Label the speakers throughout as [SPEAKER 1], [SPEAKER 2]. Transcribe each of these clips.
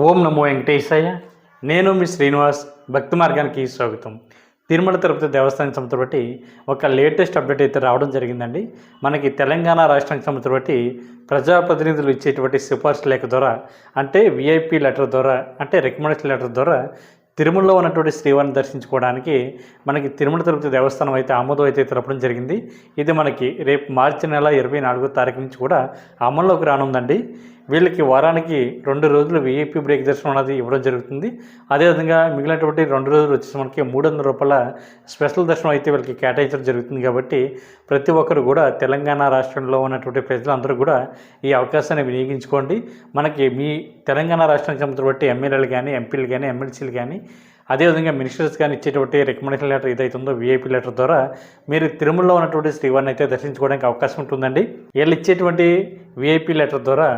[SPEAKER 1] ఓం నమో వెంకటేశాయ. నేను మీ శ్రీనివాస్. భక్తి మార్గానికి స్వాగతం. తిరుమల తిరుపతి దేవస్థానం సంస్థ బట్టి ఒక లేటెస్ట్ అప్డేట్ అయితే రావడం జరిగిందండి. మనకి తెలంగాణ రాష్ట్రానికి సంబంధించి బట్టి ప్రజాప్రతినిధులు ఇచ్చేటువంటి సిఫార్సు లేఖ ద్వారా, అంటే విఐపి లెటర్ ద్వారా, అంటే రికమెండేషన్ లెటర్ ద్వారా తిరుమలలో ఉన్నటువంటి శ్రీవారిని దర్శించుకోవడానికి మనకి తిరుమల తిరుపతి దేవస్థానం అయితే ఆమోదం అయితే తెలపడం జరిగింది. ఇది మనకి రేపు మార్చి నెల 24వ తారీఖు నుంచి కూడా అమల్లోకి రానుందండి. వీళ్ళకి వారానికి 2 రోజులు విఐపి బ్రేక్ దర్శనం అనేది ఇవ్వడం జరుగుతుంది. అదేవిధంగా మిగిలినటువంటి 2 రోజులు వచ్చేసి మనకి ₹300 స్పెషల్ దర్శనం అయితే వీళ్ళకి కేటాయించడం జరుగుతుంది. కాబట్టి ప్రతి ఒక్కరు కూడా తెలంగాణ రాష్ట్రంలో ఉన్నటువంటి ప్రజలందరూ కూడా ఈ అవకాశాన్ని వినియోగించుకోండి. మనకి మీ తెలంగాణ రాష్ట్రానికి సంబంధించిన బట్టి ఎమ్మెల్యేలు కానీ, ఎంపీలు కానీ, ఎమ్మెల్సీలు కానీ, అదేవిధంగా మినిస్టర్స్ కానీ ఇచ్చేటువంటి రికమెండేషన్ లెటర్ ఏదైతే ఉందో విఐపి లెటర్ ద్వారా మీరు తిరుమలలో ఉన్నటువంటి శ్రీవారిని అయితే దర్శించుకోవడానికి అవకాశం ఉంటుందండి. వీళ్ళు ఇచ్చేటువంటి విఐపి లెటర్ ద్వారా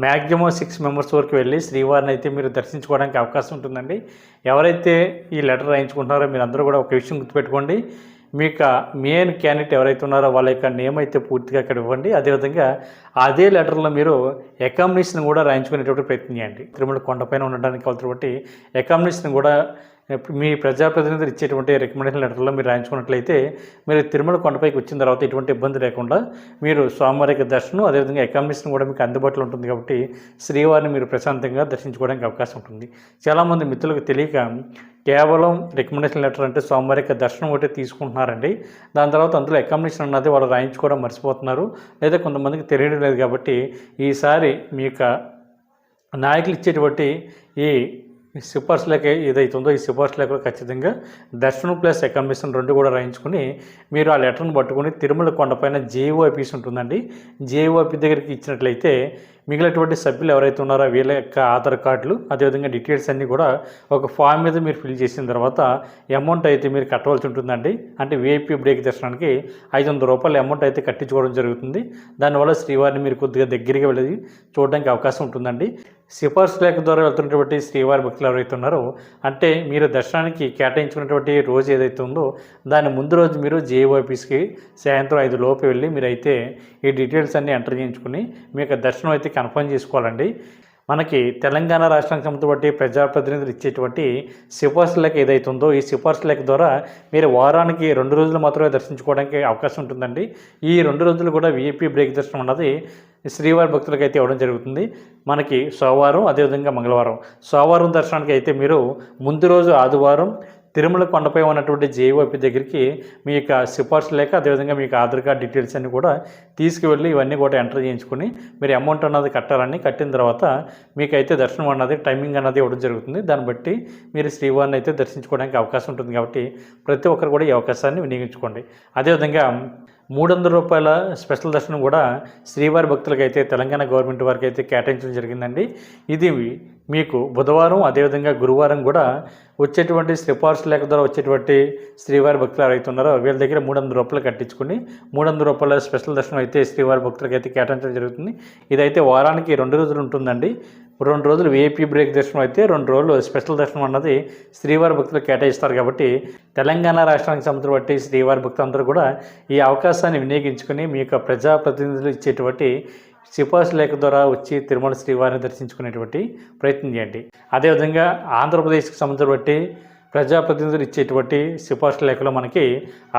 [SPEAKER 1] మ్యాక్సిమం 6 మెంబర్స్ వరకు వెళ్ళి శ్రీవారిని అయితే మీరు దర్శించుకోవడానికి అవకాశం ఉంటుందండి. ఎవరైతే ఈ లెటర్ రాయించుకుంటున్నారో మీరు అందరూ కూడా ఒక విషయం గుర్తుపెట్టుకోండి. మీకు మెయిన్ క్యాండిడేట్ ఎవరైతే ఉన్నారో వాళ్ళ యొక్క నేమ్ అయితే పూర్తిగా ఇక్కడ ఇవ్వండి. అదేవిధంగా అదే లెటర్లో మీరు అకామిడేషన్ కూడా రాయించుకునేటువంటి ప్రయత్నం చేయండి. తిరుమల కొండపైన ఉండడానికి కాబట్టి అకామిడేషన్ కూడా మీ ప్రజాప్రతినిధులు ఇచ్చేటువంటి రికమెండేషన్ లెటర్లో మీరు రాయించుకున్నట్లయితే మీరు తిరుమల కొండపైకి వచ్చిన తర్వాత ఎటువంటి ఇబ్బంది లేకుండా మీరు స్వామివారికి దర్శనం, అదేవిధంగా అకామిడేషన్ కూడా మీకు అందుబాటులో ఉంటుంది. కాబట్టి శ్రీవారిని మీరు ప్రశాంతంగా దర్శించుకోవడానికి అవకాశం ఉంటుంది. చాలామంది మిత్రులకు తెలియక కేవలం రికమెండేషన్ లెటర్ అంటే స్వామివారికి దర్శనం ఒకటి తీసుకుంటున్నారండి. దాని తర్వాత అందులో అకామిడేషన్ అన్నది వాళ్ళు రాయించుకోవడం మర్చిపోతున్నారు, లేదా కొంతమందికి తెలియడం లేదు. కాబట్టి ఈసారి మీ యొక్క నాయకులు ఇచ్చేటువంటి ఈ సిఫార్సు లేఖ ఏదైతే ఉందో ఈ సిఫార్సు లేఖలో ఖచ్చితంగా దర్శనం ప్లస్ అకామిడేషన్ 2 కూడా రాయించుకుని మీరు ఆ లెటర్ను పట్టుకుని తిరుమల కొండపైన జేఓ ఆఫీస్ ఉంటుందండి. జేఓ ఆఫీస్ దగ్గరికి ఇచ్చినట్లయితే మిగిలినటువంటి సభ్యులు ఎవరైతే ఉన్నారో వీళ్ళ యొక్క ఆధార్ కార్డులు, అదేవిధంగా డీటెయిల్స్ అన్నీ కూడా ఒక ఫామ్ మీద మీరు ఫిల్ చేసిన తర్వాత అమౌంట్ అయితే మీరు కట్టవలసి ఉంటుందండి. అంటే విఐపి బ్రేక్ దర్శనానికి ₹500 అమౌంట్ అయితే కట్టించుకోవడం జరుగుతుంది. దానివల్ల శ్రీవారిని మీరు కొద్దిగా దగ్గరగా వెళ్ళి చూడడానికి అవకాశం ఉంటుందండి. సిఫార్సు లేఖ ద్వారా వెళ్తున్నటువంటి శ్రీవారి భక్తులు ఎవరైతే ఉన్నారో, అంటే మీరు దర్శనానికి కేటాయించుకున్నటువంటి రోజు ఏదైతే ఉందో దాని ముందు రోజు మీరు జేఓ ఆఫీస్కి సాయంత్రం 5 లోపు వెళ్ళి మీరైతే ఈ డీటెయిల్స్ అన్నీ ఎంటర్ చేయించుకుని మీ యొక్క దర్శనం అయితే కన్ఫర్మ్ చేసుకోవాలండి. మనకి తెలంగాణ రాష్ట్రానికి సంబంధించి ప్రజాప్రతినిధులు ఇచ్చేటువంటి సిఫార్సు లేఖ ఏదైతే ఉందో ఈ సిఫార్సు లేఖ ద్వారా మీరు వారానికి 2 రోజులు మాత్రమే దర్శించుకోవడానికి అవకాశం ఉంటుందండి. ఈ 2 రోజులు కూడా విఐపి బ్రేక్ దర్శనం అన్నది శ్రీవారి భక్తులకి అయితే ఇవ్వడం జరుగుతుంది. మనకి సోమవారం, అదేవిధంగా మంగళవారం. సోమవారం దర్శనానికి అయితే మీరు ముందు రోజు ఆదివారం తిరుమల కొండపై ఉన్నటువంటి జేఓపి దగ్గరికి మీ యొక్క సిఫార్సు లేక, అదేవిధంగా మీకు ఆధార్ కార్డ్ డీటెయిల్స్ అన్నీ కూడా తీసుకువెళ్ళి ఇవన్నీ కూడా ఎంటర్ చేయించుకుని మీరు అమౌంట్ అన్నది కట్టాలని, కట్టిన తర్వాత మీకైతే దర్శనం అన్నది టైమింగ్ అన్నది ఇవ్వడం జరుగుతుంది. దాన్ని బట్టి మీరు శ్రీవారిని అయితే దర్శించుకోవడానికి అవకాశం ఉంటుంది. కాబట్టి ప్రతి ఒక్కరు కూడా ఈ అవకాశాన్ని వినియోగించుకోండి. అదేవిధంగా ₹300 స్పెషల్ దర్శనం కూడా శ్రీవారి భక్తులకి అయితే తెలంగాణ గవర్నమెంట్ వారికి అయితే కేటాయించడం జరిగిందండి. ఇది మీకు బుధవారం, అదేవిధంగా గురువారం కూడా వచ్చేటువంటి సిఫార్సు లేఖ ద్వారా వచ్చేటువంటి శ్రీవారి భక్తులు ఎవరైతే ఉన్నారో వీళ్ళ దగ్గర ₹300 కట్టించుకుని ₹300 స్పెషల్ దర్శనం అయితే శ్రీవారి భక్తులకి అయితే కేటాయించడం జరుగుతుంది. ఇదైతే వారానికి 2 రోజులు ఉంటుందండి. 2 రోజులు విఐపి బ్రేక్ దర్శనం అయితే 2 రోజులు స్పెషల్ దర్శనం అన్నది శ్రీవారి భక్తులకు కేటాయిస్తారు. కాబట్టి తెలంగాణ రాష్ట్రానికి సంబంధించిన బట్టి శ్రీవారి భక్తులందరూ కూడా ఈ అవకాశాన్ని వినియోగించుకుని మీ యొక్క ప్రజాప్రతినిధులు ఇచ్చేటువంటి సిఫార్సు లేఖ ద్వారా వచ్చి తిరుమల శ్రీవారిని దర్శించుకునేటువంటి ప్రయత్నం చేయండి. అదేవిధంగా ఆంధ్రప్రదేశ్కి సంబంధించిన బట్టి ప్రజాప్రతినిధులు ఇచ్చేటువంటి సిఫార్సు లేఖలో మనకి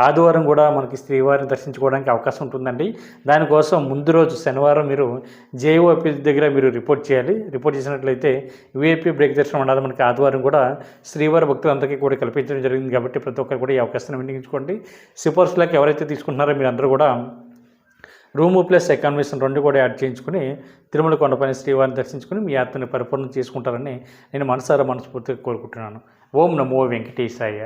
[SPEAKER 1] ఆదివారం కూడా మనకి శ్రీవారిని దర్శించుకోవడానికి అవకాశం ఉంటుందండి. దానికోసం ముందు రోజు శనివారం మీరు జేఓ ఆఫీస్ దగ్గర మీరు రిపోర్ట్ చేయాలి. రిపోర్ట్ చేసినట్లయితే విఐపి బ్రేక్ దర్శనం ఉన్నది మనకి ఆదివారం కూడా శ్రీవారి భక్తులందరికీ కూడా కల్పించడం జరిగింది. కాబట్టి ప్రతి ఒక్కరు కూడా ఈ అవకాశాన్ని వినియోగించుకోండి. సిఫార్సు లేఖ ఎవరైతే తీసుకుంటున్నారో మీరు అందరూ కూడా రూము ప్లస్ అకామిడేషన్ 2 కూడా యాడ్ చేయించుకుని తిరుమల కొండపైన శ్రీవారిని దర్శించుకుని మీ యాత్రని పరిపూర్ణం చేసుకుంటారని నేను మనస్ఫూర్తిగా కోరుకుంటున్నాను. ఓం నమో వెంకటేశాయ.